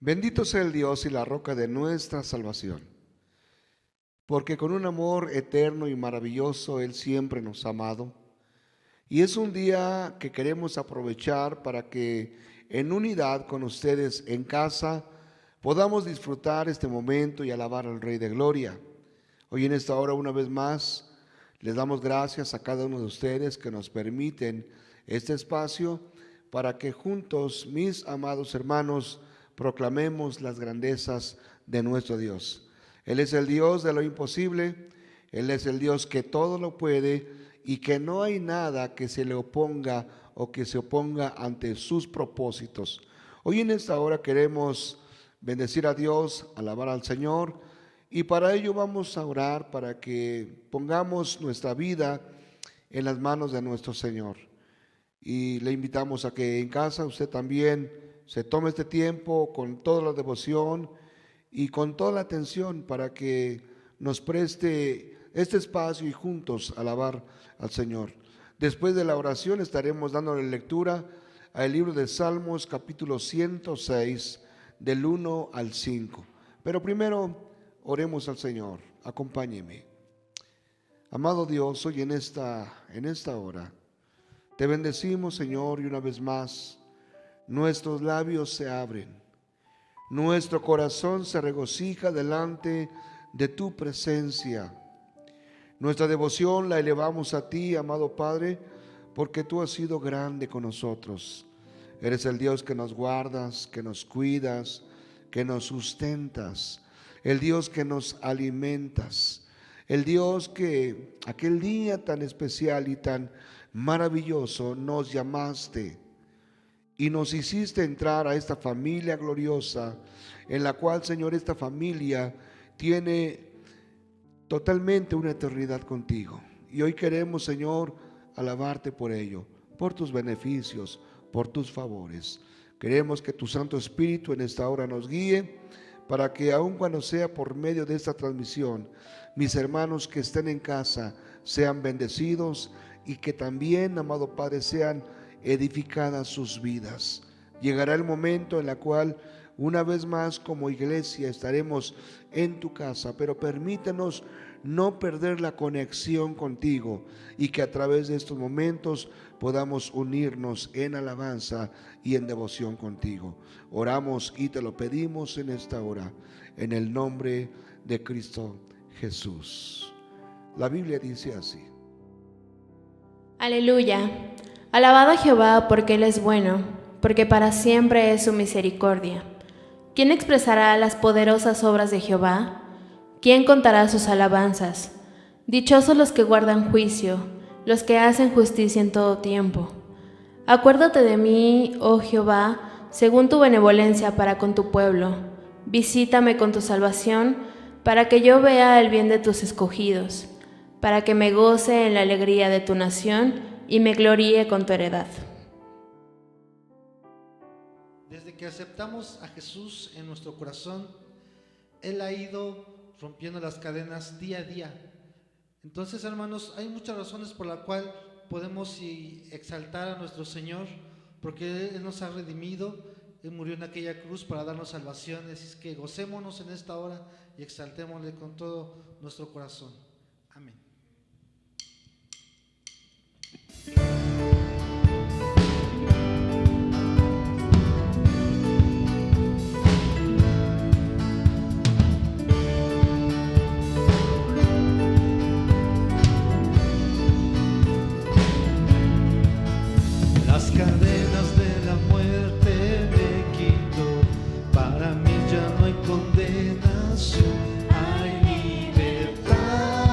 Bendito sea el Dios y la roca de nuestra salvación, porque con un amor eterno y maravilloso Él siempre nos ha amado. Y es un día que queremos aprovechar para que en unidad con ustedes en casa podamos disfrutar este momento y alabar al Rey de Gloria. Hoy en esta hora, una vez más, les damos gracias a cada uno de ustedes que nos permiten este espacio para que juntos, mis amados hermanos, proclamemos las grandezas de nuestro Dios. Él es el Dios de lo imposible, Él es el Dios que todo lo puede y que no hay nada que se le oponga o que se oponga ante sus propósitos. Hoy en esta hora queremos bendecir a Dios, alabar al Señor, y para ello vamos a orar para que pongamos nuestra vida en las manos de nuestro Señor. Y le invitamos a que en casa usted también se tome este tiempo con toda la devoción y con toda la atención para que nos preste este espacio y juntos alabar al Señor. Después de la oración estaremos dándole lectura al libro de Salmos, capítulo 106, del 1 al 5. Pero primero oremos al Señor. Acompáñeme. Amado Dios, hoy en esta hora te bendecimos, Señor, y una vez más nuestros labios se abren, nuestro corazón se regocija delante de tu presencia. Nuestra devoción la elevamos a ti, amado Padre, porque tú has sido grande con nosotros. Eres el Dios que nos guardas, que nos cuidas, que nos sustentas, el Dios que nos alimentas, el Dios que aquel día tan especial y tan maravilloso nos llamaste y nos hiciste entrar a esta familia gloriosa, en la cual, Señor, esta familia tiene totalmente una eternidad contigo. Y hoy queremos, Señor, alabarte por ello, por tus beneficios, por tus favores. Queremos que tu Santo Espíritu en esta hora nos guíe, para que aun cuando sea por medio de esta transmisión, mis hermanos que estén en casa sean bendecidos y que también, amado Padre, sean edificadas sus vidas. Llegará el momento en el cual una vez más como iglesia estaremos en tu casa, pero permítenos no perder la conexión contigo y que a través de estos momentos podamos unirnos en alabanza y en devoción contigo. Oramos y te lo pedimos en esta hora, en el nombre de Cristo Jesús. La Biblia dice así: Aleluya. Alabado a Jehová porque Él es bueno, porque para siempre es su misericordia. ¿Quién expresará las poderosas obras de Jehová? ¿Quién contará sus alabanzas? Dichosos los que guardan juicio, los que hacen justicia en todo tiempo. Acuérdate de mí, oh Jehová, según tu benevolencia para con tu pueblo. Visítame con tu salvación, para que yo vea el bien de tus escogidos, para que me goce en la alegría de tu nación y me gloríe con tu heredad. Desde que aceptamos a Jesús en nuestro corazón, Él ha ido rompiendo las cadenas día a día. Entonces, hermanos, hay muchas razones por las cuales podemos exaltar a nuestro Señor, porque Él nos ha redimido, Él murió en aquella cruz para darnos salvación. Así es que gocémonos en esta hora y exaltémosle con todo nuestro corazón. Amén. Las cadenas de la muerte me quitó, para mí ya no hay condenación, hay libertad.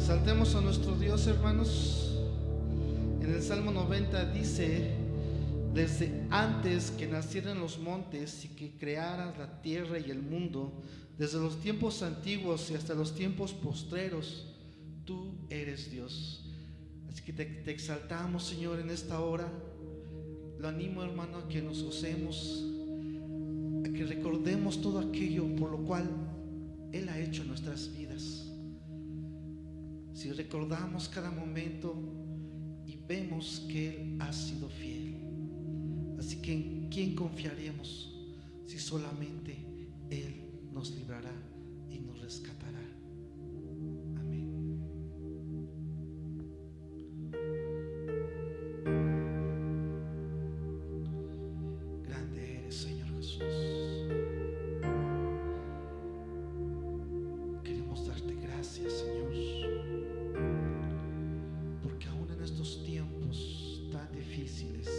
Saltemos a nuestro Dios, hermanos. En el Salmo 90 dice: desde antes que nacieran los montes y que crearas la tierra y el mundo, desde los tiempos antiguos y hasta los tiempos postreros, tú eres Dios. Así que te exaltamos, Señor, en esta hora. Lo animo, hermano, a que nos gocemos, a que recordemos todo aquello por lo cual Él ha hecho en nuestras vidas. Si recordamos cada momento y vemos que Él ha sido fiel, así que ¿en quién confiaremos si solamente Él nos librará y nos rescatará? Amén. Grande eres, Señor Jesús. Queremos darte gracias, Señor, porque aún en estos tiempos tan difíciles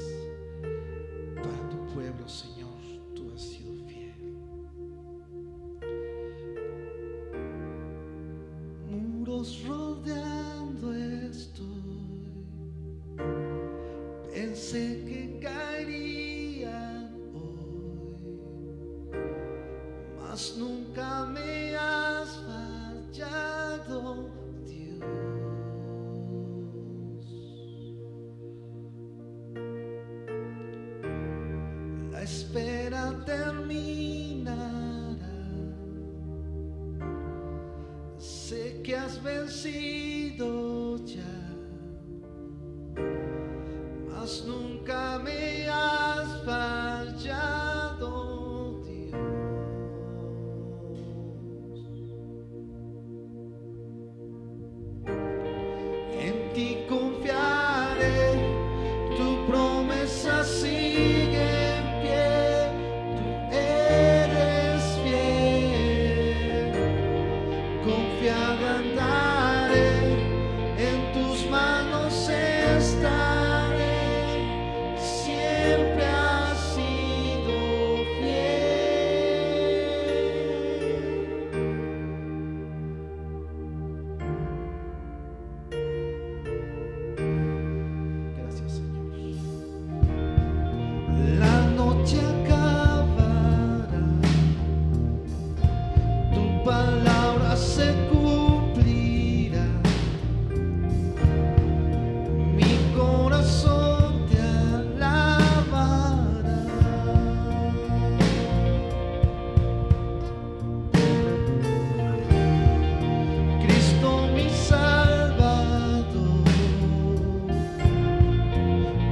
para tu pueblo, Señor, tú has sido fiel. Muros rodeando estoy, pensé que caerían hoy, mas nunca me has fallado, Dios. La espera terminará, sé que has vencido ya, mas nunca me has fallado, Dios. En ti confiaré, tu promesa sigue en pie, tú eres fiel. Confiado andaré, en tus manos estaré, siempre has sido fiel. Gracias, Señor. La noche acabará, tu palabra se cumplirá, mi corazón te alabará. Cristo mi Salvador,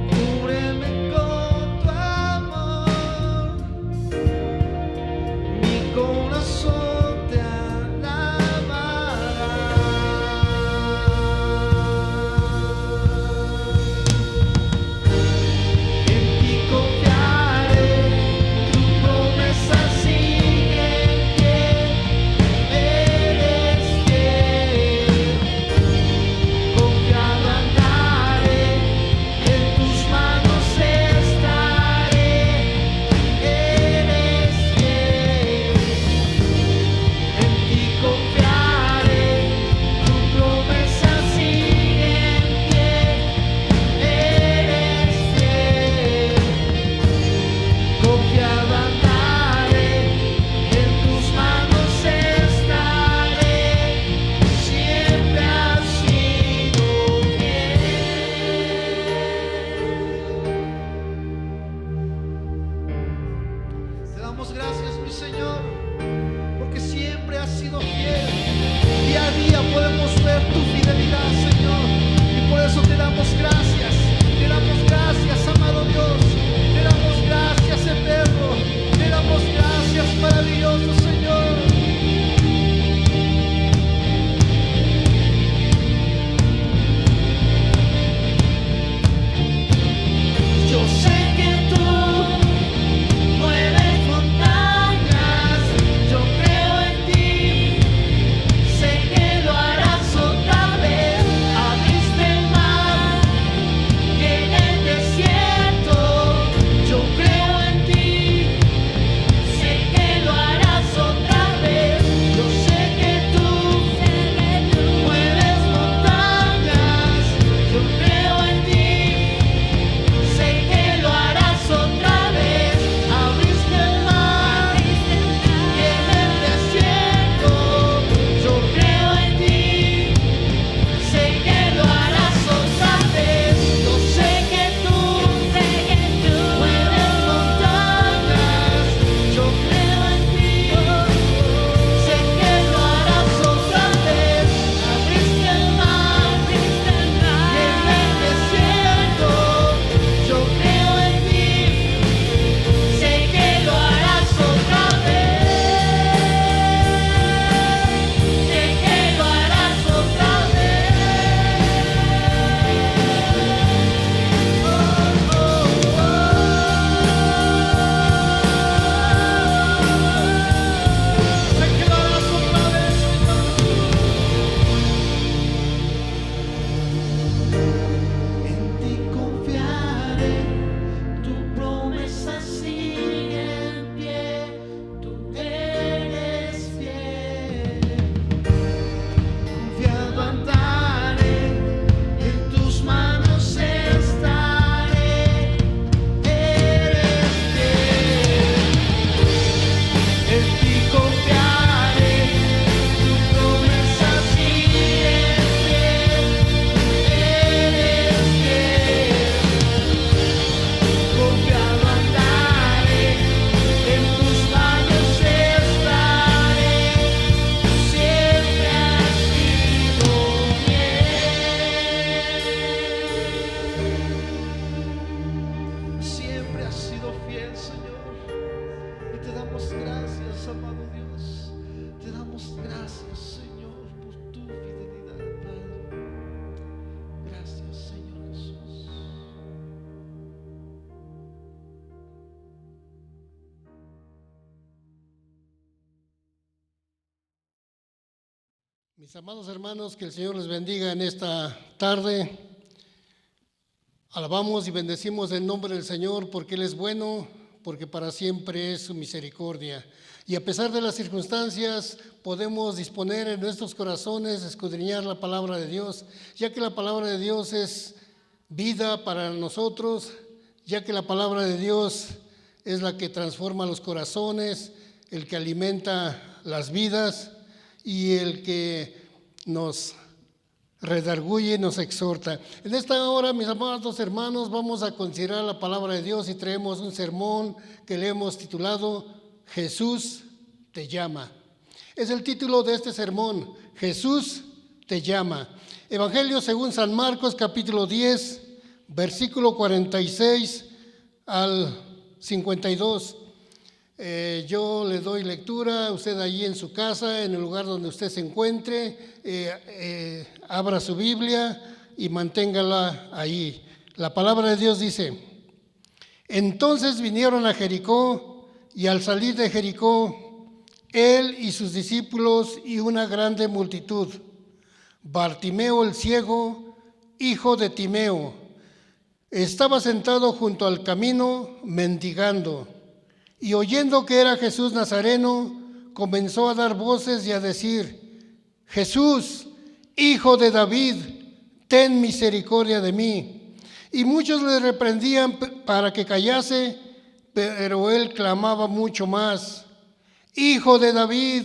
cúbreme con tu amor, gracias, amado Dios. Te damos gracias, Señor, por tu fidelidad, Padre. Gracias, Señor Jesús. Mis amados hermanos, que el Señor les bendiga en esta tarde. Alabamos y bendecimos el nombre del Señor porque Él es bueno, porque para siempre es su misericordia. Y a pesar de las circunstancias, podemos disponer en nuestros corazones, escudriñar la palabra de Dios, ya que la palabra de Dios es vida para nosotros, ya que la palabra de Dios es la que transforma los corazones, el que alimenta las vidas y el que nos redarguye y nos exhorta. En esta hora, mis amados hermanos, vamos a considerar la palabra de Dios y traemos un sermón que le hemos titulado Jesús te llama. Es el título de este sermón, Jesús te llama. Evangelio según San Marcos, capítulo 10, versículo 46 al 52. Yo le doy lectura, usted allí en su casa, en el lugar donde usted se encuentre, abra su Biblia y manténgala ahí. La palabra de Dios dice: entonces vinieron a Jericó, y al salir de Jericó, él y sus discípulos y una grande multitud. Bartimeo el ciego, hijo de Timeo, estaba sentado junto al camino mendigando. Y oyendo que era Jesús Nazareno, comenzó a dar voces y a decir: Jesús, hijo de David, ten misericordia de mí. Y muchos le reprendían para que callase, pero él clamaba mucho más: Hijo de David,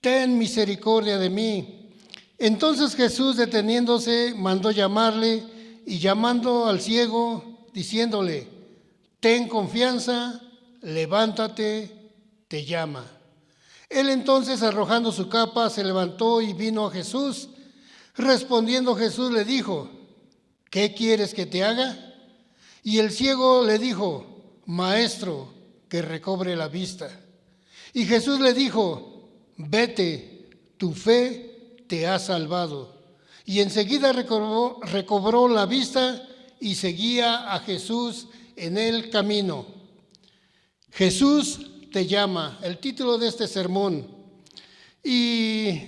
ten misericordia de mí. Entonces Jesús, deteniéndose, mandó llamarle, y llamando al ciego, diciéndole: ten confianza, levántate, te llama. Él entonces, arrojando su capa, se levantó y vino a Jesús. Respondiendo Jesús le dijo: ¿qué quieres que te haga? Y el ciego le dijo: Maestro, que recobre la vista. Y Jesús le dijo: vete, tu fe te ha salvado. Y enseguida recobró la vista y seguía a Jesús en el camino. Jesús te llama, el título de este sermón. Y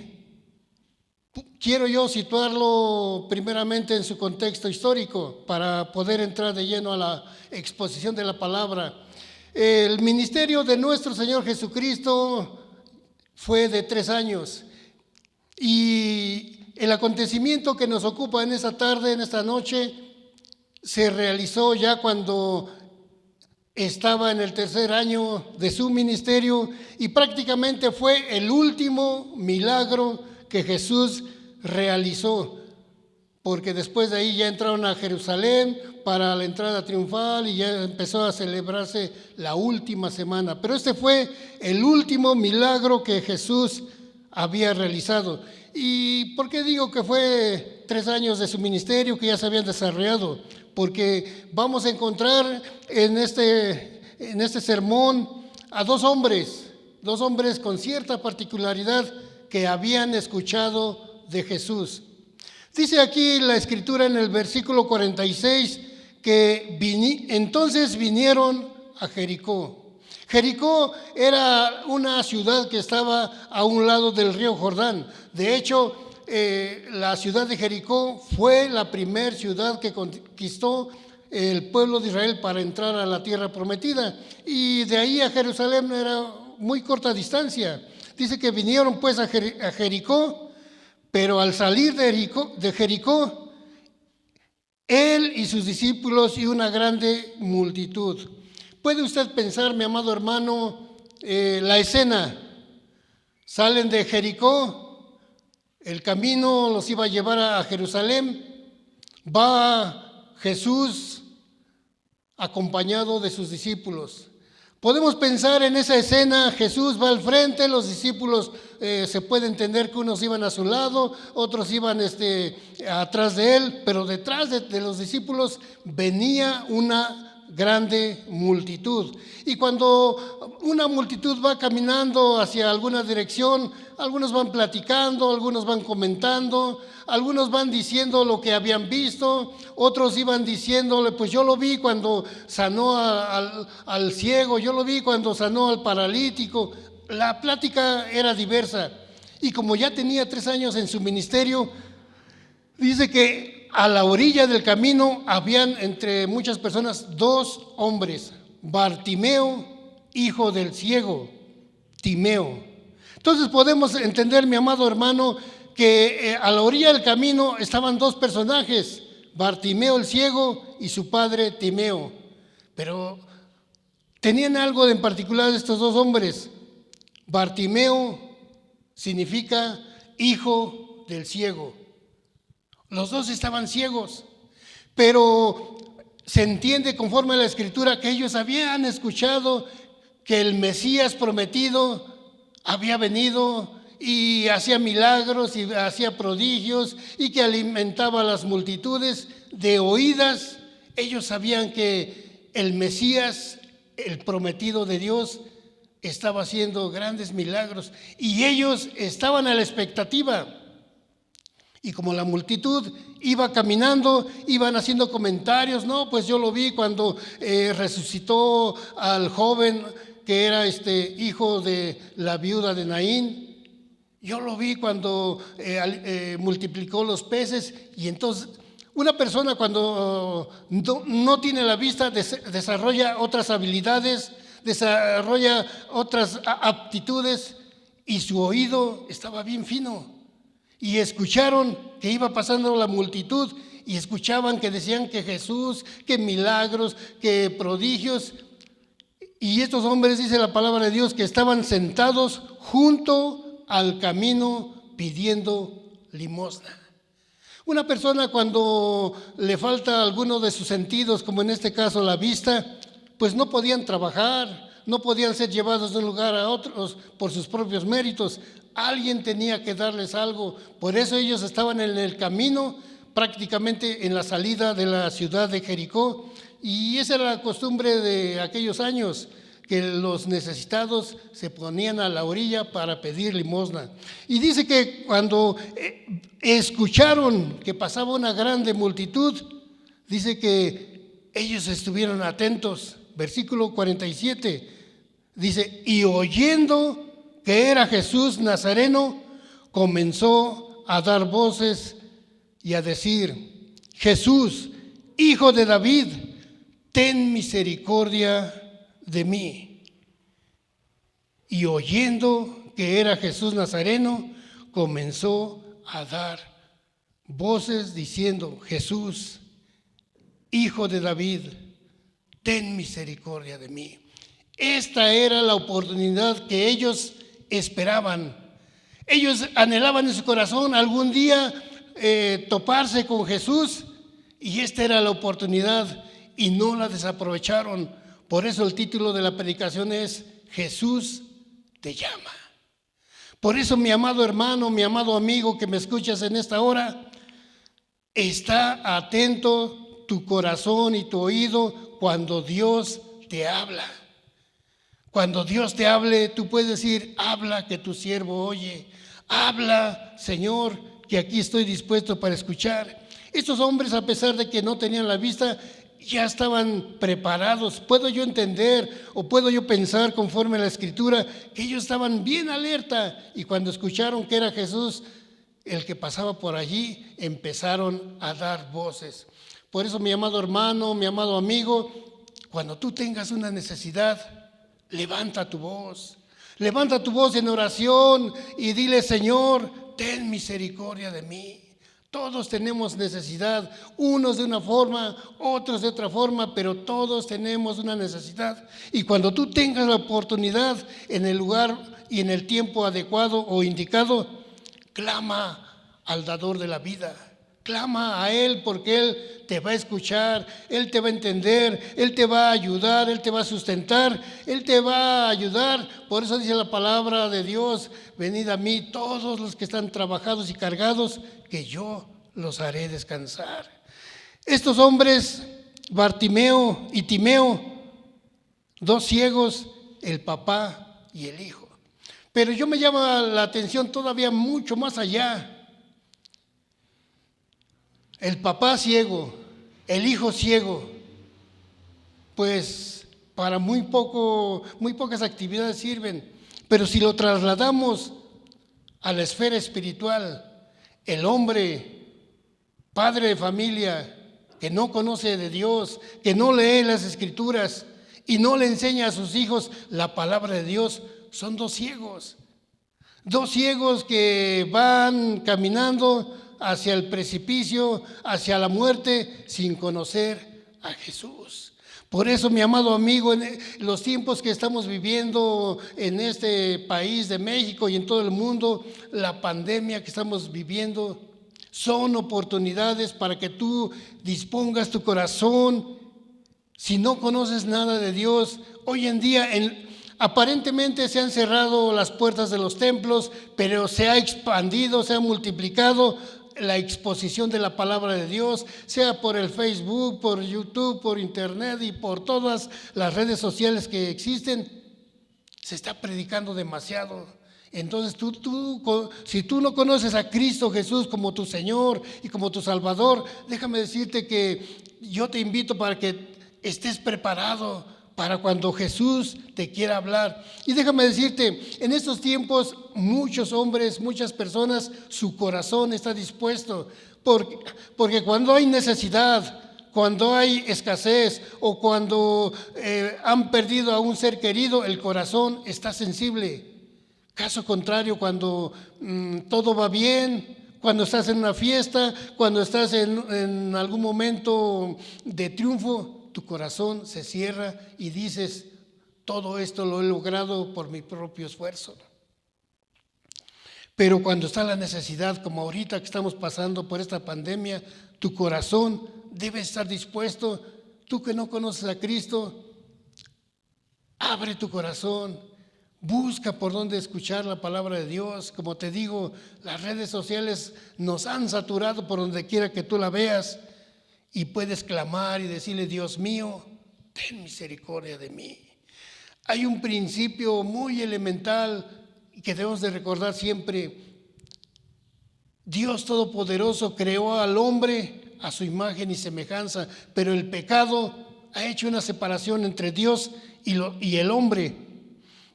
quiero yo situarlo primeramente en su contexto histórico para poder entrar de lleno a la exposición de la palabra. El ministerio de nuestro Señor Jesucristo fue de 3 años, y el acontecimiento que nos ocupa en esta tarde, en esta noche, se realizó ya cuando estaba en el 3er año de su ministerio, y prácticamente fue el último milagro que Jesús realizó, porque después de ahí ya entraron a Jerusalén para la entrada triunfal y ya empezó a celebrarse la última semana. Pero este fue el último milagro que Jesús había realizado. ¿Y por qué digo que fue 3 años de su ministerio que ya se habían desarrollado? Porque vamos a encontrar en este sermón a dos hombres con cierta particularidad que habían escuchado de Jesús. Dice aquí la Escritura en el versículo 46 que entonces vinieron a Jericó. Jericó era una ciudad que estaba a un lado del río Jordán. De hecho, la ciudad de Jericó fue la primera ciudad que conquistó el pueblo de Israel para entrar a la tierra prometida, y de ahí a Jerusalén era muy corta distancia. Dice que vinieron pues a Jericó, pero al salir de Jericó, él y sus discípulos y una grande multitud. ¿Puede usted pensar, mi amado hermano, la escena? Salen de Jericó, el camino los iba a llevar a Jerusalén, va Jesús acompañado de sus discípulos. Podemos pensar en esa escena: Jesús va al frente, los discípulos se puede entender que unos iban a su lado, otros iban atrás de él, pero detrás de los discípulos venía una grande multitud. Y cuando una multitud va caminando hacia alguna dirección, algunos van platicando, algunos van comentando, algunos van diciendo lo que habían visto, otros iban diciéndole, pues yo lo vi cuando sanó al ciego, yo lo vi cuando sanó al paralítico. La plática era diversa. Y como ya tenía 3 años en su ministerio, dice que a la orilla del camino habían entre muchas personas 2 hombres, Bartimeo, hijo del ciego, Timeo. Entonces podemos entender, mi amado hermano, que a la orilla del camino estaban 2 personajes, Bartimeo el ciego y su padre Timeo. Pero tenían algo en particular estos 2 hombres. Bartimeo significa hijo del ciego. Los 2 estaban ciegos, pero se entiende conforme a la Escritura que ellos habían escuchado que el Mesías prometido había venido y hacía milagros y hacía prodigios y que alimentaba a las multitudes. De oídas, ellos sabían que el Mesías, el prometido de Dios, estaba haciendo grandes milagros y ellos estaban a la expectativa. Y como la multitud iba caminando, iban haciendo comentarios, no, pues yo lo vi cuando resucitó al joven que era hijo de la viuda de Naín. Yo lo vi cuando multiplicó los peces. Y entonces una persona cuando no tiene la vista desarrolla otras habilidades, desarrolla otras aptitudes, y su oído estaba bien fino. Y escucharon que iba pasando la multitud y escuchaban que decían que Jesús, que milagros, que prodigios. Y estos hombres, dice la palabra de Dios, que estaban sentados junto al camino pidiendo limosna. Una persona cuando le falta alguno de sus sentidos, como en este caso la vista, pues no podían trabajar, no podían ser llevados de un lugar a otro por sus propios méritos. Alguien tenía que darles algo. Por eso ellos estaban en el camino, prácticamente en la salida de la ciudad de Jericó. Y esa era la costumbre de aquellos años, que los necesitados se ponían a la orilla para pedir limosna. Y dice que cuando escucharon que pasaba una grande multitud, dice que ellos estuvieron atentos. Versículo 47, dice, y oyendo que era Jesús Nazareno, comenzó a dar voces y a decir, Jesús, hijo de David, ten misericordia de mí. Y oyendo que era Jesús Nazareno, comenzó a dar voces diciendo, Jesús, hijo de David, ten misericordia de mí. Esta era la oportunidad que ellos esperaban. Ellos anhelaban en su corazón algún día toparse con Jesús, y esta era la oportunidad y no la desaprovecharon. Por eso el título de la predicación es Jesús te llama. Por eso, mi amado hermano, mi amado amigo que me escuchas en esta hora, está atento tu corazón y tu oído cuando Dios te habla. Cuando Dios te hable, tú puedes decir, habla que tu siervo oye. Habla, Señor, que aquí estoy dispuesto para escuchar. Estos hombres, a pesar de que no tenían la vista, ya estaban preparados. Puedo yo entender o puedo yo pensar conforme a la Escritura que ellos estaban bien alerta, y cuando escucharon que era Jesús el que pasaba por allí, empezaron a dar voces. Por eso, mi amado hermano, mi amado amigo, cuando tú tengas una necesidad, levanta tu voz en oración y dile, Señor, ten misericordia de mí. Todos tenemos necesidad, unos de una forma, otros de otra forma, pero todos tenemos una necesidad. Y cuando tú tengas la oportunidad, en el lugar y en el tiempo adecuado o indicado, clama al dador de la vida. Clama a Él, porque Él te va a escuchar, Él te va a entender, Él te va a ayudar, Él te va a sustentar, Él te va a ayudar. Por eso dice la palabra de Dios, venid a mí todos los que están trabajados y cargados, que yo los haré descansar. Estos hombres Bartimeo y Timeo, 2 ciegos, el papá y el hijo. Pero yo me llama la atención todavía mucho más allá. El papá ciego, el hijo ciego, pues para muy pocas actividades sirven. Pero si lo trasladamos a la esfera espiritual, el hombre, padre de familia, que no conoce de Dios, que no lee las Escrituras y no le enseña a sus hijos la palabra de Dios, son 2 ciegos. 2 ciegos que van caminando hacia el precipicio, hacia la muerte, sin conocer a Jesús. Por eso, mi amado amigo, en los tiempos que estamos viviendo en este país de México y en todo el mundo, la pandemia que estamos viviendo, son oportunidades para que tú dispongas tu corazón. Si no conoces nada de Dios, hoy en día aparentemente se han cerrado las puertas de los templos, pero se ha expandido, se ha multiplicado la exposición de la palabra de Dios, sea por el Facebook, por YouTube, por Internet y por todas las redes sociales que existen. Se está predicando demasiado. Entonces si tú no conoces a Cristo Jesús como tu Señor y como tu Salvador, déjame decirte que yo te invito para que estés preparado para cuando Jesús te quiera hablar. Y déjame decirte, en estos tiempos muchos hombres, muchas personas, su corazón está dispuesto, porque cuando hay necesidad, cuando hay escasez o cuando han perdido a un ser querido, el corazón está sensible. Caso contrario, cuando todo va bien, cuando estás en una fiesta, cuando estás en algún momento de triunfo, tu corazón se cierra y dices, todo esto lo he logrado por mi propio esfuerzo. Pero cuando está la necesidad, como ahorita que estamos pasando por esta pandemia, tu corazón debe estar dispuesto. Tú que no conoces a Cristo, abre tu corazón, busca por dónde escuchar la palabra de Dios. Como te digo, las redes sociales nos han saturado por donde quiera que tú la veas. Y puedes clamar y decirle, Dios mío, ten misericordia de mí. Hay un principio muy elemental que debemos de recordar siempre. Dios Todopoderoso creó al hombre a su imagen y semejanza, pero el pecado ha hecho una separación entre Dios y el hombre.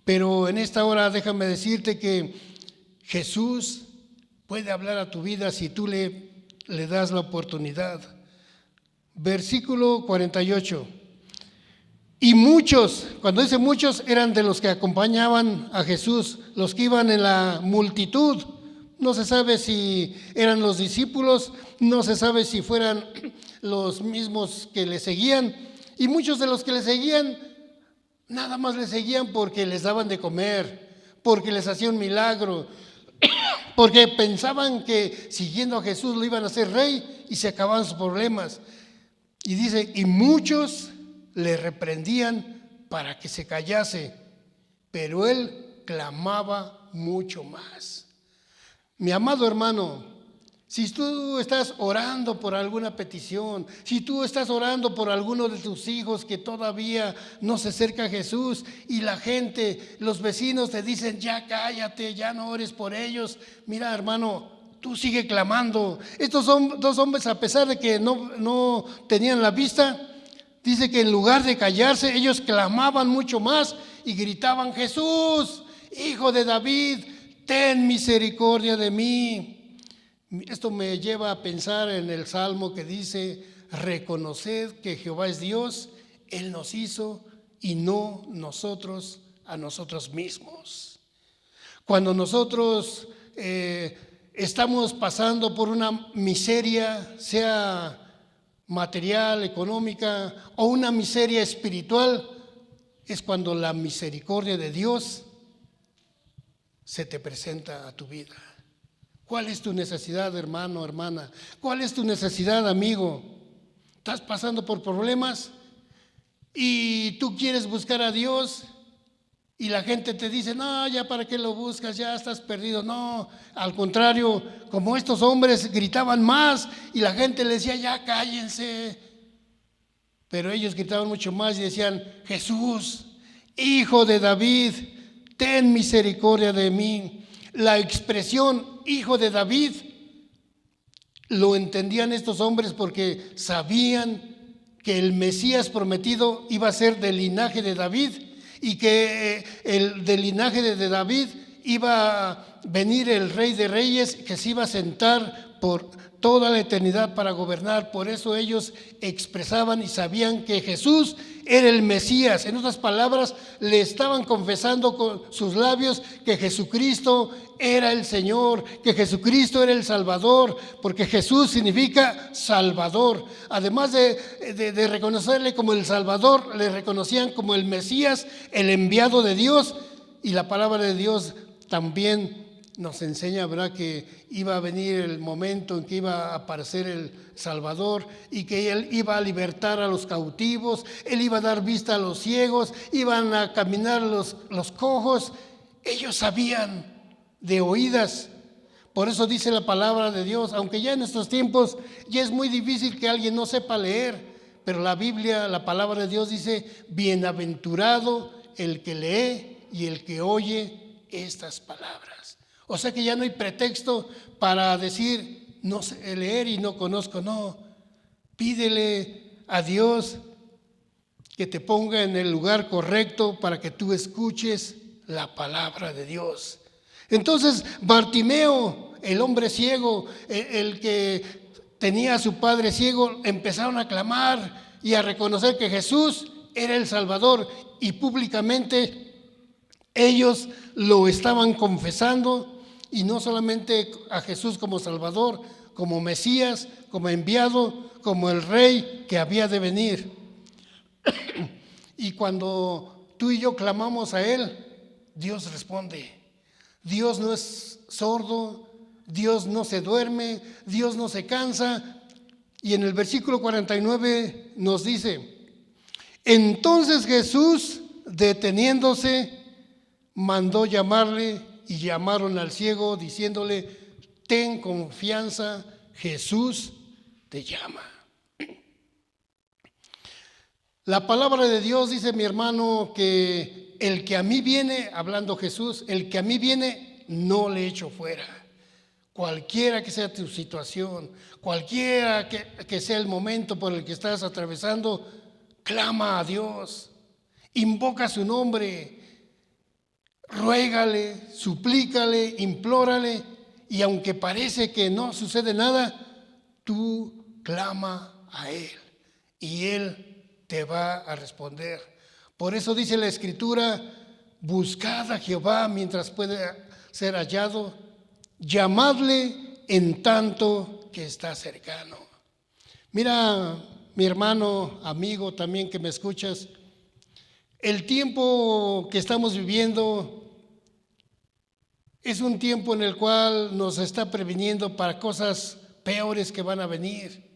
Pero en esta hora déjame decirte que Jesús puede hablar a tu vida si tú le das la oportunidad. Versículo 48. Y muchos, cuando dice muchos, eran de los que acompañaban a Jesús, los que iban en la multitud. No se sabe si eran los discípulos, no se sabe si fueran los mismos que le seguían. Y muchos de los que le seguían, nada más le seguían porque les daban de comer, porque les hacían un milagro, porque pensaban que siguiendo a Jesús lo iban a hacer rey y se acababan sus problemas. Y dice, y muchos le reprendían para que se callase, pero él clamaba mucho más. Mi amado hermano, si tú estás orando por alguna petición, si tú estás orando por alguno de tus hijos que todavía no se acerca a Jesús y la gente, los vecinos te dicen, ya cállate, ya no ores por ellos, mira hermano, tú sigue clamando. Estos 2 hombres, a pesar de que no tenían la vista, dice que en lugar de callarse, ellos clamaban mucho más y gritaban, Jesús, Hijo de David, ten misericordia de mí. Esto me lleva a pensar en el Salmo que dice, reconoced que Jehová es Dios, Él nos hizo y no nosotros a nosotros mismos. Cuando nosotros estamos pasando por una miseria, sea material, económica o una miseria espiritual, es cuando la misericordia de Dios se te presenta a tu vida. ¿Cuál es tu necesidad, hermano, hermana? ¿Cuál es tu necesidad, amigo? ¿Estás pasando por problemas y tú quieres buscar a Dios? Y la gente te dice, no, ya para qué lo buscas, ya estás perdido. No, al contrario, como estos hombres gritaban más y la gente les decía, ya cállense. pero ellos gritaban mucho más y decían: Jesús, Hijo de David, ten misericordia de mí. La expresión Hijo de David lo entendían estos hombres porque sabían que el Mesías prometido iba a ser del linaje de David y que del linaje de David iba a venir el Rey de Reyes, que se iba a sentar por toda la eternidad para gobernar. Por eso ellos expresaban y sabían que Jesús era el Mesías. En otras palabras, le estaban confesando con sus labios que Jesucristo era el Señor, que Jesucristo era el Salvador, porque Jesús significa Salvador. Además de reconocerle como el Salvador, le reconocían como el Mesías, el enviado de Dios. Y la palabra de Dios también nos enseña, ¿verdad?, que iba a venir el momento en que iba a aparecer el Salvador y que Él iba a libertar a los cautivos, Él iba a dar vista a los ciegos, iban a caminar los cojos. Ellos sabían de oídas. Por eso dice la palabra de Dios, aunque ya en estos tiempos ya es muy difícil que alguien no sepa leer, pero la Biblia, la palabra de Dios dice: bienaventurado el que lee y el que oye estas palabras. O sea que ya no hay pretexto para decir: no sé leer y no conozco. No, pídele a Dios que te ponga en el lugar correcto para que tú escuches la palabra de Dios. Entonces Bartimeo, el hombre ciego, el que tenía a su padre ciego, empezaron a clamar y a reconocer que Jesús era el Salvador, y públicamente ellos lo estaban confesando. Y no solamente a Jesús como Salvador, como Mesías, como enviado, como el Rey que había de venir. Y cuando tú y yo clamamos a Él, Dios responde. Dios no es sordo, Dios no se duerme, Dios no se cansa. Y en el versículo 49 nos dice: entonces Jesús, deteniéndose, mandó llamarle, y llamaron al ciego diciéndole: ten confianza, Jesús te llama. La palabra de Dios dice, mi hermano, que el que a mí viene, hablando Jesús, el que a mí viene no le echo fuera. Cualquiera que sea tu situación, cualquiera que sea el momento por el que estás atravesando, clama a Dios, invoca su nombre, ruégale, suplícale, implórale, y aunque parece que no sucede nada, tú clama a Él y Él te va a responder. Por eso dice la Escritura: buscad a Jehová mientras pueda ser hallado, llamadle en tanto que está cercano. Mira, mi hermano, amigo también que me escuchas, el tiempo que estamos viviendo es un tiempo en el cual nos está previniendo para cosas peores que van a venir.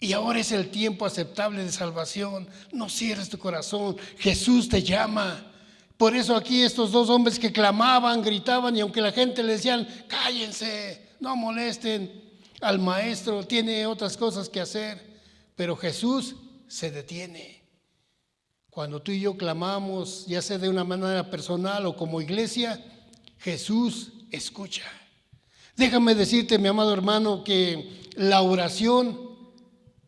Y ahora es el tiempo aceptable de salvación. No cierres tu corazón, Jesús te llama. Por eso aquí estos dos hombres que clamaban, gritaban, y aunque la gente les decían: cállense, no molesten al maestro, tiene otras cosas que hacer. Pero Jesús se detiene. Cuando tú y yo clamamos, ya sea de una manera personal o como iglesia, Jesús escucha. Déjame decirte, mi amado hermano, que la oración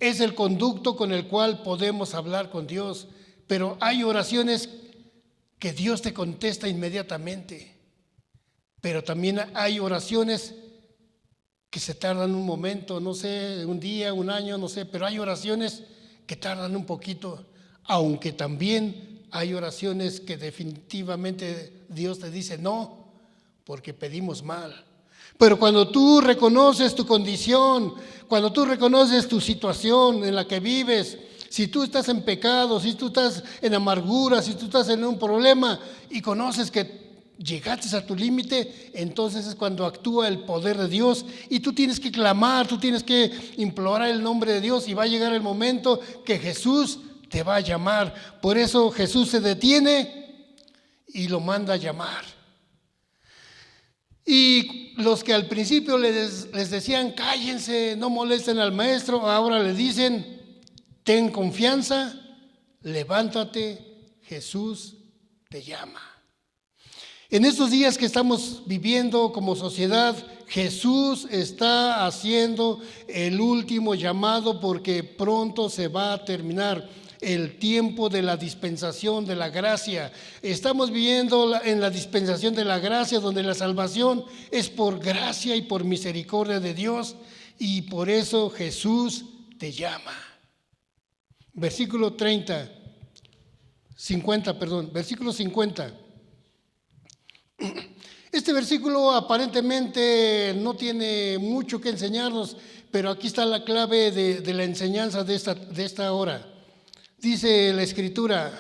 es el conducto con el cual podemos hablar con Dios, pero hay oraciones que Dios te contesta inmediatamente, pero también hay oraciones que se tardan un momento, no sé, un día, un año, no sé, pero hay oraciones que tardan un poquito, aunque también hay oraciones que definitivamente Dios te dice no, porque pedimos mal. Pero cuando tú reconoces tu condición, cuando tú reconoces tu situación en la que vives, si tú estás en pecado, si tú estás en amargura, si tú estás en un problema y conoces que llegaste a tu límite, entonces es cuando actúa el poder de Dios y tú tienes que clamar, tú tienes que implorar el nombre de Dios, y va a llegar el momento que Jesús te va a llamar. Por eso Jesús se detiene y lo manda a llamar. Y los que al principio les decían: cállense, no molesten al maestro, ahora le dicen: ten confianza, levántate, Jesús te llama. En estos días que estamos viviendo como sociedad, Jesús está haciendo el último llamado porque pronto se va a terminar el tiempo de la dispensación de la gracia. Estamos viviendo en la dispensación de la gracia, donde la salvación es por gracia y por misericordia de Dios, y por eso Jesús te llama. Versículo 50. Este versículo aparentemente no tiene mucho que enseñarnos, pero aquí está la clave de la enseñanza de esta hora. Dice la Escritura,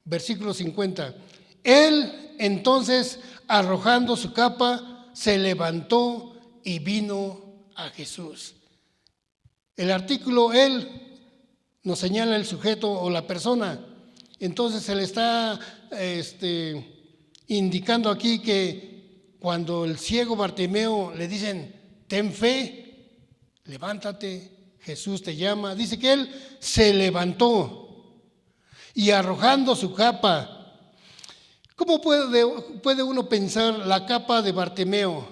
versículo 50, él entonces, arrojando su capa, se levantó y vino a Jesús. El artículo él nos señala el sujeto o la persona. Entonces se le está indicando aquí que cuando el ciego Bartimeo le dicen, ten fe, levántate, Jesús te llama, dice que él se levantó y arrojando su capa. ¿Cómo puede uno pensar la capa de Bartimeo?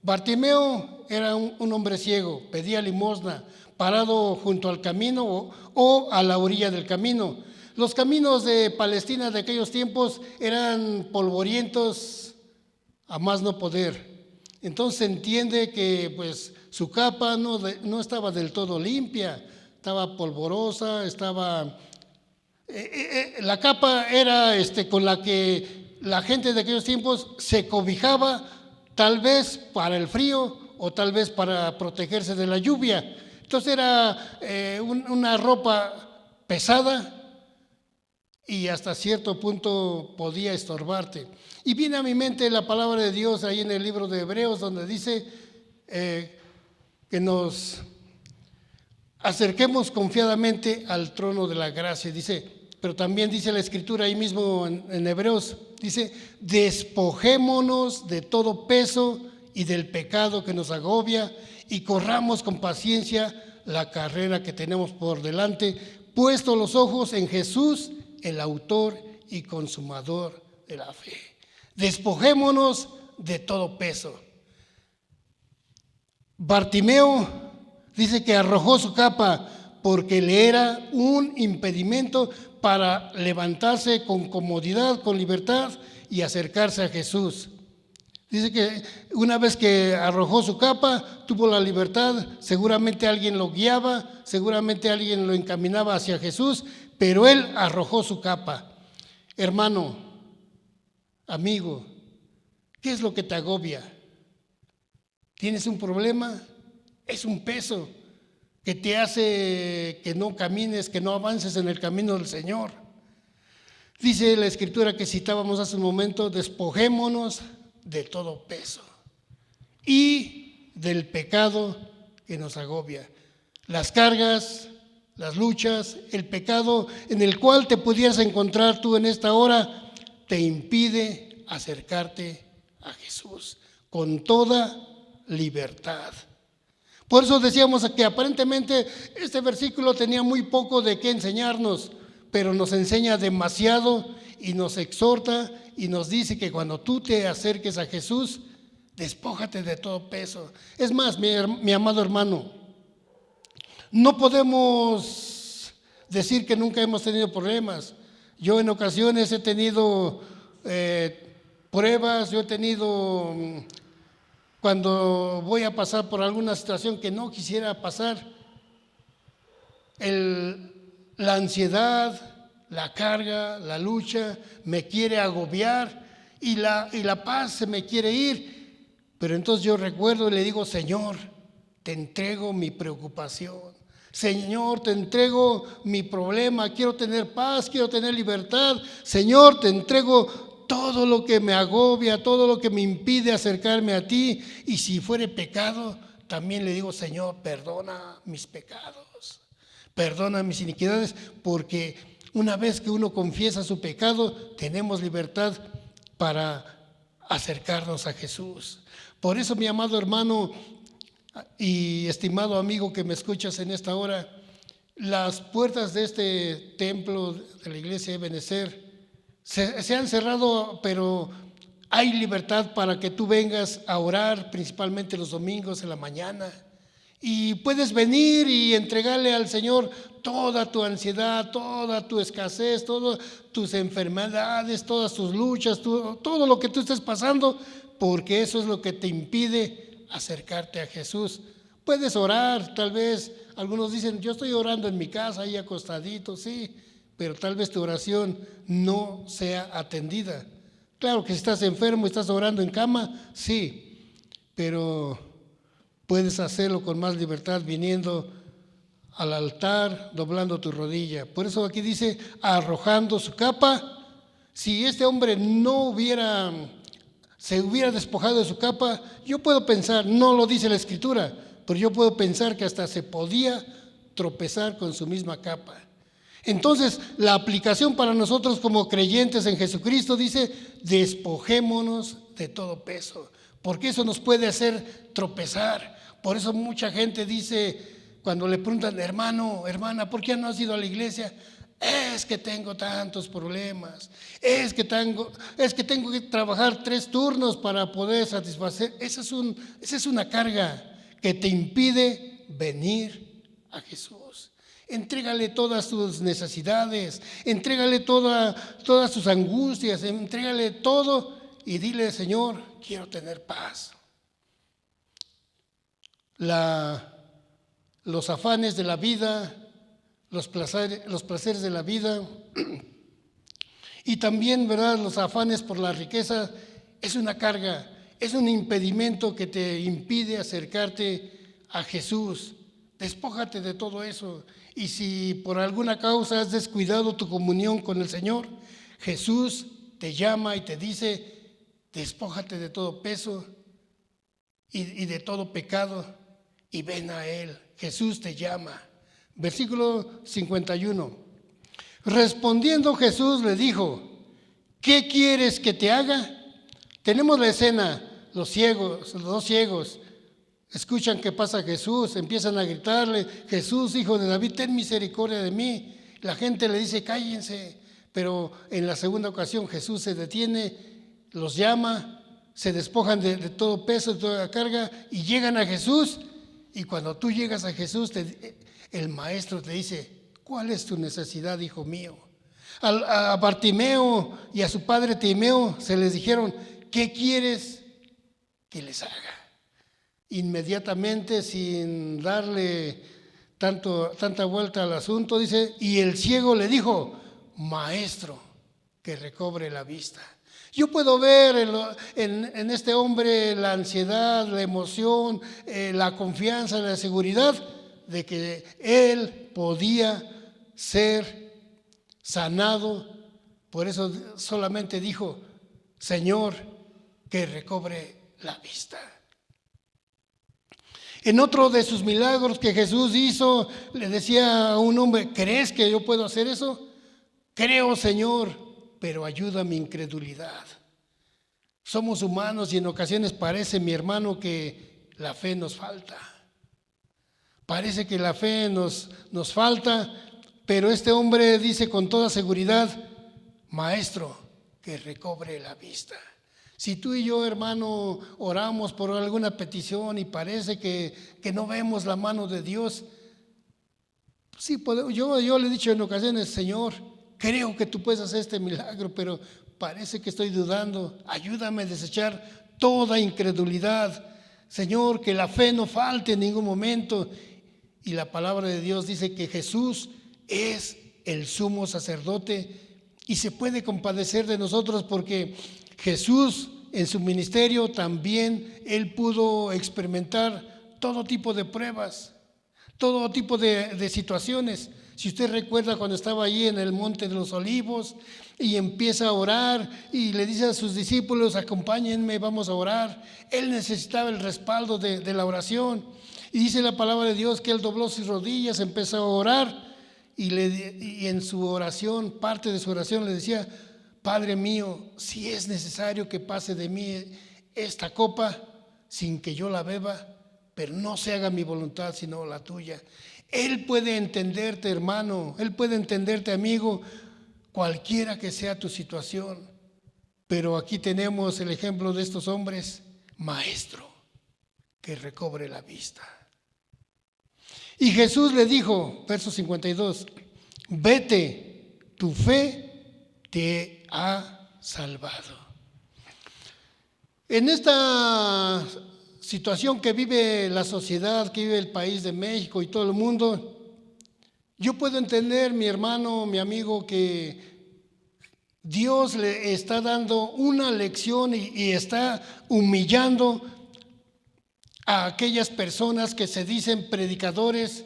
Bartimeo era un hombre ciego, pedía limosna, parado junto al camino o a la orilla del camino. Los caminos de Palestina de aquellos tiempos eran polvorientos a más no poder. Entonces se entiende que pues su capa no estaba del todo limpia, estaba polvorosa, la capa era con la que la gente de aquellos tiempos se cobijaba, tal vez para el frío o tal vez para protegerse de la lluvia. Entonces era una ropa pesada y hasta cierto punto podía estorbarte. Y viene a mi mente la palabra de Dios ahí en el libro de Hebreos, donde dice que nos acerquemos confiadamente al trono de la gracia. Dice, pero también dice la Escritura ahí mismo en Hebreos, dice, despojémonos de todo peso y del pecado que nos agobia y corramos con paciencia la carrera que tenemos por delante, puesto los ojos en Jesús, el autor y consumador de la fe. Despojémonos de todo peso. Bartimeo dice que arrojó su capa porque le era un impedimento para levantarse con comodidad, con libertad y acercarse a Jesús. Dice que una vez que arrojó su capa, tuvo la libertad, seguramente alguien lo guiaba, seguramente alguien lo encaminaba hacia Jesús, pero él arrojó su capa. Hermano, amigo, ¿qué es lo que te agobia? ¿Tienes un problema? Es un peso que te hace que no camines, que no avances en el camino del Señor. Dice la Escritura que citábamos hace un momento, despojémonos de todo peso y del pecado que nos agobia. Las cargas, las luchas, el pecado en el cual te pudieras encontrar tú en esta hora, te impide acercarte a Jesús con toda libertad. Por eso decíamos que aparentemente este versículo tenía muy poco de qué enseñarnos, pero nos enseña demasiado y nos exhorta y nos dice que cuando tú te acerques a Jesús, despójate de todo peso. Es más, mi amado hermano, no podemos decir que nunca hemos tenido problemas. Yo en ocasiones he tenido pruebas, yo he tenido, cuando voy a pasar por alguna situación que no quisiera pasar, la ansiedad, la carga, la lucha me quiere agobiar y la paz se me quiere ir. Pero entonces yo recuerdo y le digo, Señor, te entrego mi preocupación. Señor, te entrego mi problema, quiero tener paz, quiero tener libertad. Señor, te entrego todo lo que me agobia, todo lo que me impide acercarme a ti. Y si fuere pecado, también le digo, Señor, perdona mis pecados, perdona mis iniquidades, porque una vez que uno confiesa su pecado, tenemos libertad para acercarnos a Jesús. Por eso, mi amado hermano y estimado amigo que me escuchas en esta hora, Las puertas de este templo de la iglesia de Ebenezer se han cerrado, pero hay libertad para que tú vengas a orar, principalmente los domingos en la mañana. Y puedes venir y entregarle al Señor toda tu ansiedad, toda tu escasez, todas tus enfermedades, todas tus luchas, todo lo que tú estés pasando, porque eso es lo que te impide acercarte a Jesús. Puedes orar, tal vez algunos dicen, yo estoy orando en mi casa, ahí acostadito, sí, pero tal vez tu oración no sea atendida. Claro que si estás enfermo, estás orando en cama, sí, pero puedes hacerlo con más libertad viniendo al altar, doblando tu rodilla. Por eso aquí dice, arrojando su capa. Si este hombre se hubiera despojado de su capa, yo puedo pensar, no lo dice la Escritura, pero yo puedo pensar que hasta se podía tropezar con su misma capa. Entonces, la aplicación para nosotros como creyentes en Jesucristo dice, despojémonos de todo peso, porque eso nos puede hacer tropezar. Por eso mucha gente dice, cuando le preguntan, hermano, hermana, ¿por qué no has ido a la iglesia? Es que tengo tantos problemas, es que tengo que trabajar 3 turnos para poder satisfacer. Esa es una carga que te impide venir a Jesús. Entrégale todas tus necesidades, entrégale todas tus angustias, entrégale todo y dile, Señor, quiero tener paz. Los afanes de la vida, los placeres de la vida y también, ¿verdad?, los afanes por la riqueza es una carga, es un impedimento que te impide acercarte a Jesús. Despójate de todo eso. Y si por alguna causa has descuidado tu comunión con el Señor, Jesús te llama y te dice, despójate de todo peso y de todo pecado y ven a Él. Jesús te llama. Versículo 51. Respondiendo Jesús le dijo, ¿qué quieres que te haga? Tenemos la escena, los dos ciegos, escuchan que pasa Jesús, empiezan a gritarle, Jesús, hijo de David, ten misericordia de mí. La gente le dice, cállense, pero en la segunda ocasión Jesús se detiene, los llama, se despojan de todo peso, de toda carga y llegan a Jesús. Y cuando tú llegas a Jesús, el maestro te dice, ¿cuál es tu necesidad, hijo mío? A Bartimeo y a su padre Timeo se les dijeron, ¿qué quieres que les haga? Inmediatamente, sin darle tanta vuelta al asunto, dice, y el ciego le dijo, maestro, que recobre la vista. Yo puedo ver en este hombre la ansiedad, la emoción, la confianza, la seguridad de que él podía ser sanado. Por eso solamente dijo, Señor, que recobre la vista. En otro de sus milagros que Jesús hizo, le decía a un hombre, ¿crees que yo puedo hacer eso? Creo, Señor, pero ayuda mi incredulidad. Somos humanos y en ocasiones parece, mi hermano, que la fe nos falta. Parece que la fe nos falta, pero este hombre dice con toda seguridad, maestro, que recobre la vista. Si tú y yo, hermano, oramos por alguna petición y parece que no vemos la mano de Dios, sí, yo le he dicho en ocasiones, Señor, creo que tú puedes hacer este milagro, pero parece que estoy dudando. Ayúdame a desechar toda incredulidad. Señor, que la fe no falte en ningún momento. Y la palabra de Dios dice que Jesús es el sumo sacerdote y se puede compadecer de nosotros porque Jesús en su ministerio también él pudo experimentar todo tipo de pruebas, todo tipo de situaciones. Si usted recuerda cuando estaba allí en el Monte de los Olivos y empieza a orar y le dice a sus discípulos, acompáñenme, vamos a orar. Él necesitaba el respaldo de la oración. Y dice la palabra de Dios que él dobló sus rodillas, empezó a orar y en su oración, parte de su oración le decía, Padre mío, si es necesario que pase de mí esta copa sin que yo la beba, pero no se haga mi voluntad sino la tuya. Él puede entenderte, hermano, Él puede entenderte, amigo, cualquiera que sea tu situación. Pero aquí tenemos el ejemplo de estos hombres, maestro, que recobre la vista. Y Jesús le dijo, verso 52, vete, tu fe te ha salvado. En esta situación que vive la sociedad, que vive el país de México y todo el mundo, yo puedo entender, mi hermano, mi amigo, que Dios le está dando una lección y está humillando a aquellas personas que se dicen predicadores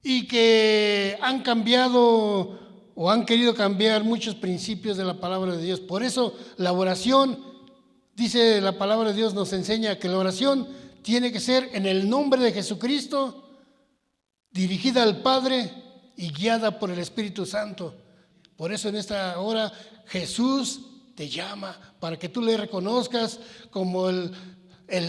y que han cambiado o han querido cambiar muchos principios de la palabra de Dios. Por eso la oración, dice la palabra de Dios, nos enseña que la oración tiene que ser en el nombre de Jesucristo, dirigida al Padre y guiada por el Espíritu Santo. Por eso en esta hora Jesús te llama para que tú le reconozcas como el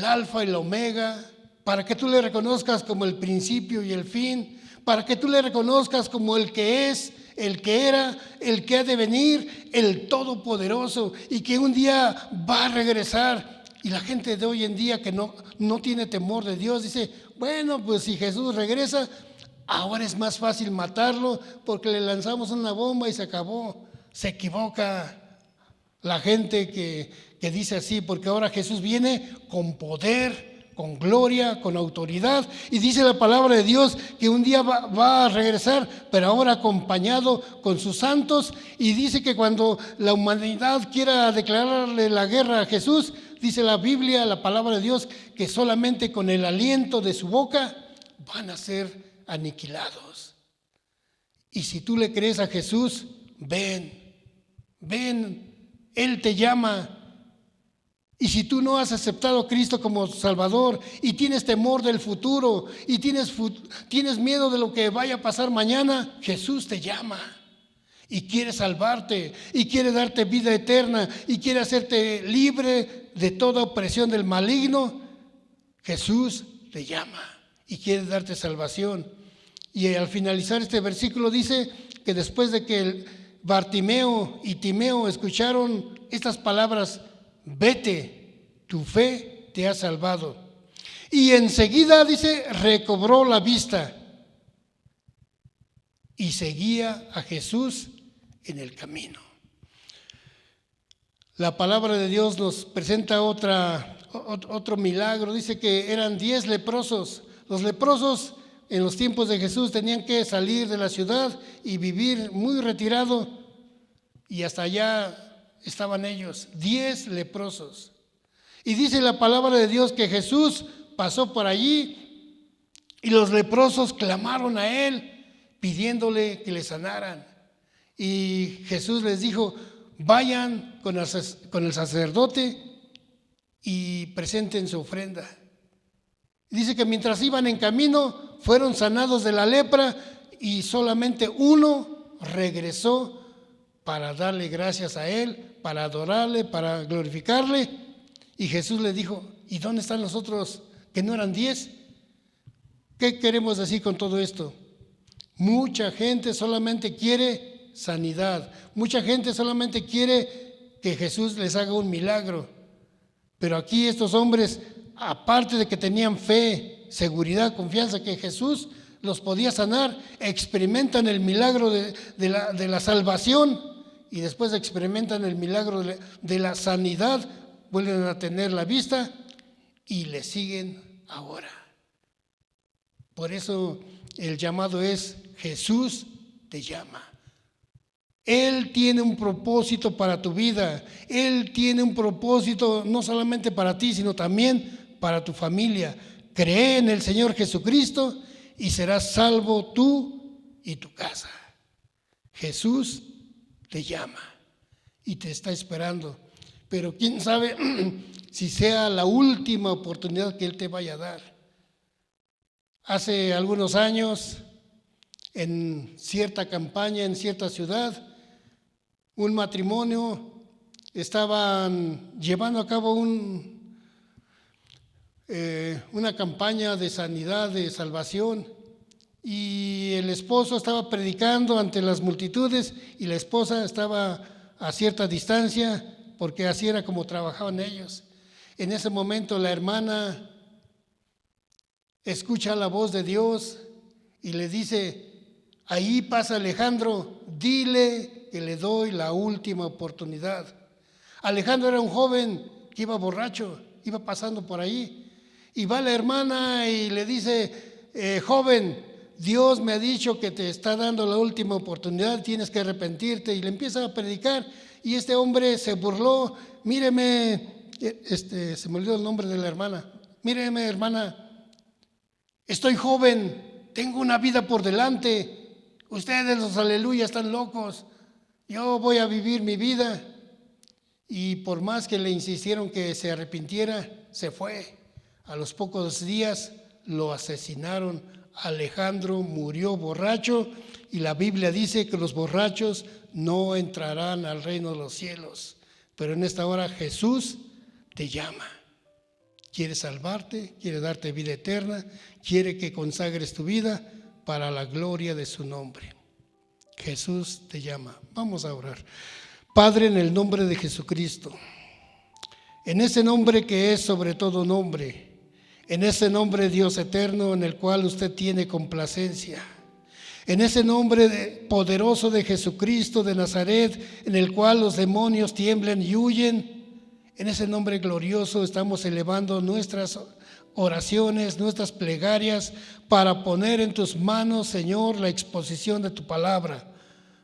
alfa y la omega, para que tú le reconozcas como el principio y el fin, para que tú le reconozcas como el que es, el que era, el que ha de venir, el todopoderoso y que un día va a regresar. Y la gente de hoy en día que no tiene temor de Dios dice, bueno, pues si Jesús regresa, ahora es más fácil matarlo porque le lanzamos una bomba y se acabó. Se equivoca la gente que dice así, porque ahora Jesús viene con poder, con gloria, con autoridad. Y dice la palabra de Dios que un día va a regresar, pero ahora acompañado con sus santos. Y dice que cuando la humanidad quiera declararle la guerra a Jesús, dice la Biblia, la palabra de Dios, que solamente con el aliento de su boca van a ser aniquilados. Y si tú le crees a Jesús, ven, Él te llama. Y si tú no has aceptado a Cristo como Salvador y tienes temor del futuro y tienes miedo de lo que vaya a pasar mañana, Jesús te llama y quiere salvarte y quiere darte vida eterna y quiere hacerte libre de toda opresión del maligno. Jesús te llama y quiere darte salvación. Y al finalizar este versículo dice que después de que Bartimeo y Timeo escucharon estas palabras, vete, tu fe te ha salvado. Y enseguida, dice, recobró la vista y seguía a Jesús en el camino. La palabra de Dios nos presenta otro milagro. Dice que eran 10 leprosos. Los leprosos en los tiempos de Jesús tenían que salir de la ciudad y vivir muy retirado, y hasta allá estaban ellos, 10 leprosos. Y dice la palabra de Dios que Jesús pasó por allí y los leprosos clamaron a Él pidiéndole que le sanaran. Y Jesús les dijo, vayan con el sacerdote y presenten su ofrenda. Dice que mientras iban en camino fueron sanados de la lepra y solamente uno regresó para darle gracias a Él, para adorarle, para glorificarle. Y Jesús le dijo, ¿y dónde están los otros que no eran 10? ¿Qué queremos decir con todo esto? Mucha gente solamente quiere sanidad. Mucha gente solamente quiere que Jesús les haga un milagro. Pero aquí estos hombres, aparte de que tenían fe, seguridad, confianza que Jesús los podía sanar, experimentan el milagro de la salvación y después experimentan el milagro de la sanidad, vuelven a tener la vista y le siguen ahora. Por eso el llamado es Jesús te llama. Él tiene un propósito para tu vida. Él tiene un propósito no solamente para ti, sino también para tu familia. Cree en el Señor Jesucristo y serás salvo tú y tu casa. Jesús te llama y te está esperando. Pero quién sabe si sea la última oportunidad que Él te vaya a dar. Hace algunos años, en cierta campaña, en cierta ciudad, un matrimonio estaban llevando a cabo una campaña de sanidad, de salvación, y el esposo estaba predicando ante las multitudes y la esposa estaba a cierta distancia, porque así era como trabajaban ellos. En ese momento la hermana escucha la voz de Dios y le dice: ahí pasa Alejandro, dile que le doy la última oportunidad. Alejandro era un joven que iba borracho, iba pasando por ahí, y va la hermana y le dice: joven, Dios me ha dicho que te está dando la última oportunidad, tienes que arrepentirte. Y le empieza a predicar, y este hombre se burló. Míreme, se me olvidó el nombre de la hermana. Míreme, hermana, estoy joven, tengo una vida por delante. Ustedes, los aleluyas, están locos. Yo voy a vivir mi vida. Y por más que le insistieron que se arrepintiera, se fue. A los pocos días lo asesinaron. Alejandro murió borracho, y la Biblia dice que los borrachos no entrarán al reino de los cielos. Pero en esta hora Jesús te llama. Quiere salvarte, quiere darte vida eterna, quiere que consagres tu vida para la gloria de su nombre. Jesús te llama. Vamos a orar. Padre, en el nombre de Jesucristo, en ese nombre que es sobre todo nombre, en ese nombre, Dios eterno, en el cual usted tiene complacencia, en ese nombre poderoso de Jesucristo de Nazaret, en el cual los demonios tiemblan y huyen, en ese nombre glorioso estamos elevando nuestras oraciones, nuestras plegarias, para poner en tus manos, Señor, la exposición de tu palabra.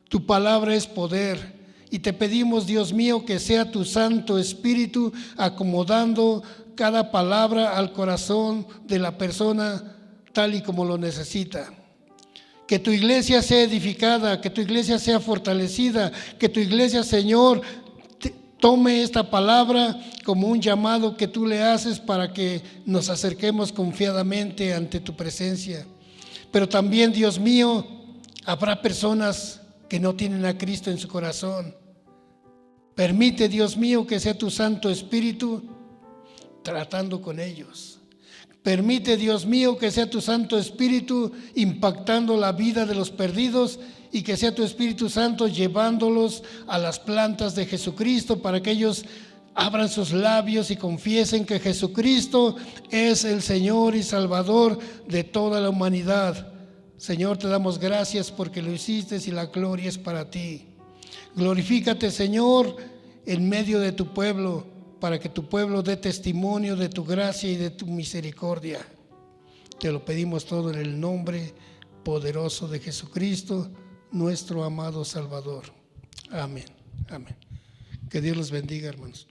Tu palabra es poder. Y te pedimos, Dios mío, que sea tu Santo Espíritu acomodando cada palabra al corazón de la persona tal y como lo necesita. Que tu iglesia sea edificada, que tu iglesia sea fortalecida, que tu iglesia, Señor, tome esta palabra como un llamado que tú le haces para que nos acerquemos confiadamente ante tu presencia. Pero también, Dios mío, habrá personas que no tienen a Cristo en su corazón. Permite, Dios mío, que sea tu Santo Espíritu tratando con ellos. Permite, Dios mío, que sea tu Santo Espíritu impactando la vida de los perdidos, y que sea tu Espíritu Santo llevándolos a las plantas de Jesucristo, para que ellos abran sus labios y confiesen que Jesucristo es el Señor y Salvador de toda la humanidad. Señor, te damos gracias porque lo hiciste y la gloria es para ti. Glorifícate, Señor, en medio de tu pueblo, para que tu pueblo dé testimonio de tu gracia y de tu misericordia. Te lo pedimos todo en el nombre poderoso de Jesucristo, nuestro amado Salvador. Amén. Amén. Que Dios los bendiga, hermanos.